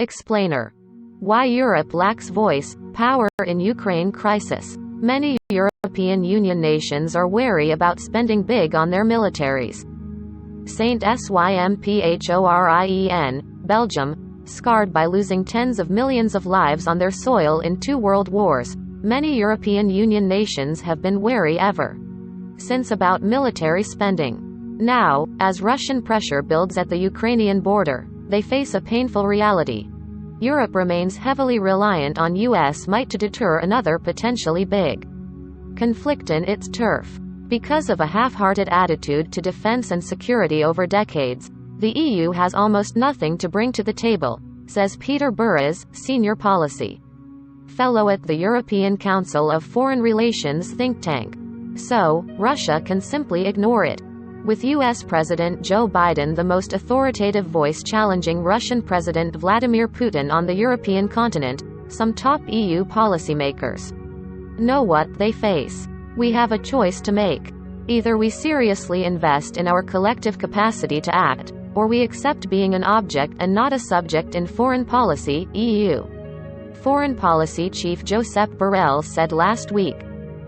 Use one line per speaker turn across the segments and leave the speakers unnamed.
Explainer. Why Europe lacks voice, power in Ukraine crisis. Many European Union nations are wary about spending big on their militaries. Saint Symphorien, Belgium, scarred by losing tens of millions of lives on their soil in 2 world wars. Many European Union nations have been wary ever since about military spending. Now, as Russian pressure builds at the Ukrainian border, they face a painful reality. Europe remains heavily reliant on U.S. might to deter another potentially big conflict in its turf. Because of a half-hearted attitude to defense and security over decades, the EU has almost nothing to bring to the table, says Peter Burris, senior policy fellow at the European Council of Foreign Relations think tank. So, Russia can simply ignore it. With U.S. President Joe Biden the most authoritative voice challenging Russian President Vladimir Putin on the European continent, some top EU policymakers know what they face. We have a choice to make. Either we seriously invest in our collective capacity to act, or we accept being an object and not a subject in foreign policy, EU. Foreign Policy Chief Josep Borrell said last week.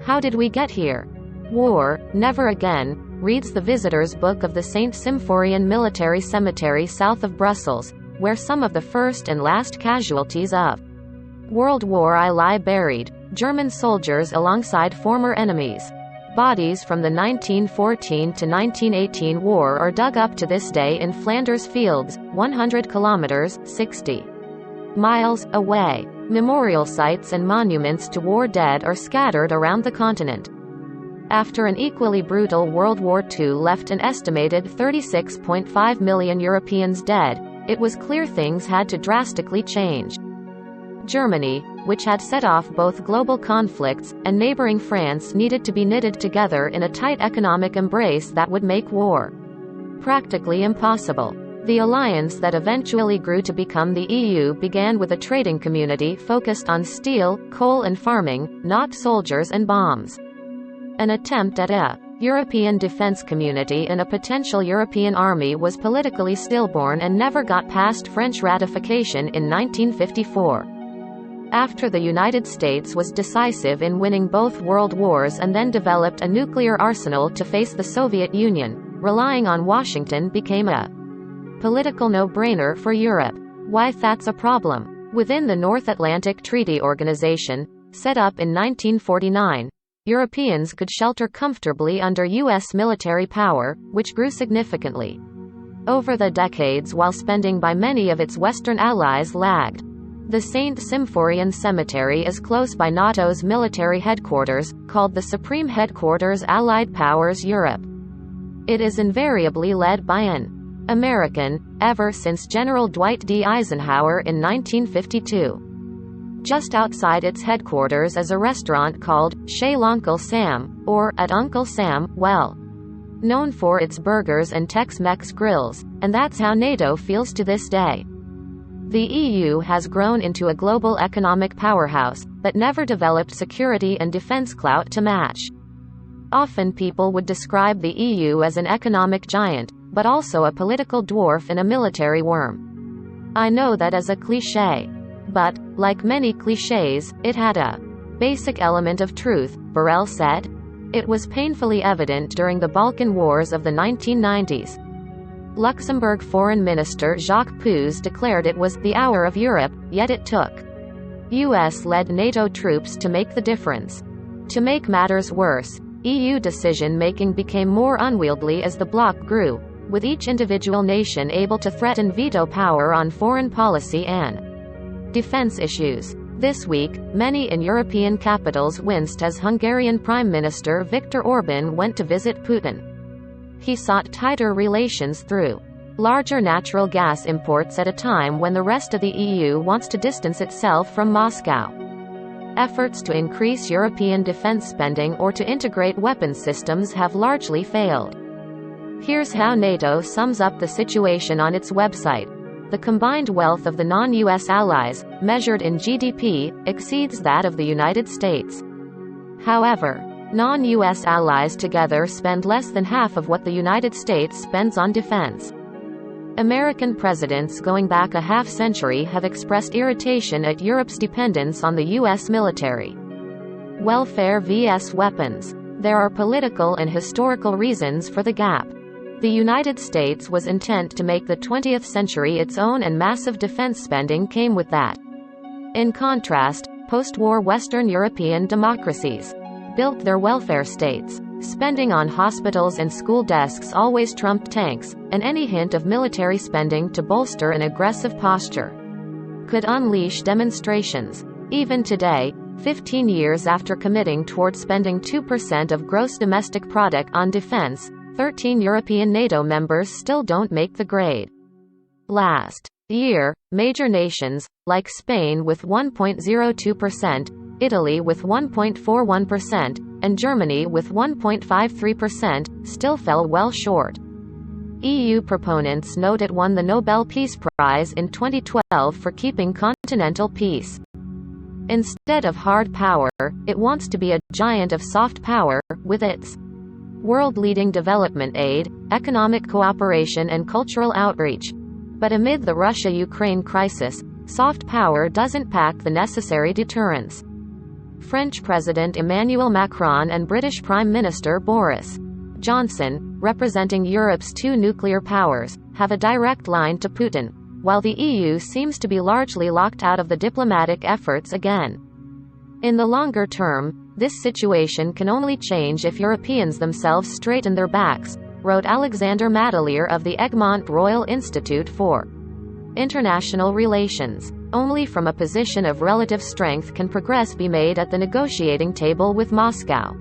How did we get here? War, never again, reads the visitor's book of the Saint Symphorien Military Cemetery south of Brussels, where some of the first and last casualties of World War I lie buried, German soldiers alongside former enemies. Bodies from the 1914 to 1918 war are dug up to this day in Flanders fields, 100 kilometers, 60 miles, away. Memorial sites and monuments to war dead are scattered around the continent. After an equally brutal World War II left an estimated 36.5 million Europeans dead, it was clear things had to drastically change. Germany, which had set off both global conflicts, and neighboring France needed to be knitted together in a tight economic embrace that would make war practically impossible. The alliance that eventually grew to become the EU began with a trading community focused on steel, coal and farming, not soldiers and bombs. An attempt at a European defense community and a potential European army was politically stillborn and never got past French ratification in 1954. After the United States was decisive in winning both world wars and then developed a nuclear arsenal to face the Soviet Union, relying on Washington became a political no-brainer for Europe. Why that's a problem? Within the North Atlantic Treaty Organization, set up in 1949, Europeans could shelter comfortably under U.S. military power, which grew significantly over the decades while spending by many of its Western allies lagged. The Saint Symphorien Cemetery is close by NATO's military headquarters, called the Supreme Headquarters Allied Powers Europe. It is invariably led by an American, ever since General Dwight D. Eisenhower in 1952. Just outside its headquarters is a restaurant called Chez l'Oncle Sam, or at Uncle Sam, well known for its burgers and Tex-Mex grills, and that's how NATO feels to this day. The EU has grown into a global economic powerhouse, but never developed security and defense clout to match. Often people would describe the EU as an economic giant, but also a political dwarf and a military worm. I know that as a cliché. But, like many clichés, it had a basic element of truth, Borrell said. It was painfully evident during the Balkan Wars of the 1990s. Luxembourg Foreign Minister Jacques Puz declared it was the hour of Europe, yet it took US-led NATO troops to make the difference. To make matters worse, EU decision-making became more unwieldy as the bloc grew, with each individual nation able to threaten veto power on foreign policy and defense issues. This week, many in European capitals winced as Hungarian Prime Minister Viktor Orbán went to visit Putin. He sought tighter relations through larger natural gas imports at a time when the rest of the EU wants to distance itself from Moscow. Efforts to increase European defense spending or to integrate weapons systems have largely failed. Here's how NATO sums up the situation on its website. The combined wealth of the non-US allies, measured in GDP, exceeds that of the United States. However, non-US allies together spend less than half of what the United States spends on defense. American presidents going back a half-century have expressed irritation at Europe's dependence on the U.S. military. Welfare vs. weapons. There are political and historical reasons for the gap. The United States was intent to make the 20th century its own, and massive defense spending came with that. In contrast, post-war Western European democracies built their welfare states. Spending on hospitals and school desks always trumped tanks, and any hint of military spending to bolster an aggressive posture could unleash demonstrations. Even today, 15 years after committing toward spending 2% of gross domestic product on defense, 13 European NATO members still don't make the grade. Last year, major nations, like Spain with 1.02%, Italy with 1.41%, and Germany with 1.53%, still fell well short. EU proponents note it won the Nobel Peace Prize in 2012 for keeping continental peace. Instead of hard power, it wants to be a giant of soft power, with its world-leading development aid, economic cooperation and cultural outreach. But amid the Russia-Ukraine crisis, soft power doesn't pack the necessary deterrence. French President Emmanuel Macron and British Prime Minister Boris Johnson, representing Europe's two nuclear powers, have a direct line to Putin, while the EU seems to be largely locked out of the diplomatic efforts again. In the longer term, this situation can only change if Europeans themselves straighten their backs, wrote Alexander Matelier of the Egmont Royal Institute for International Relations. Only from a position of relative strength can progress be made at the negotiating table with Moscow.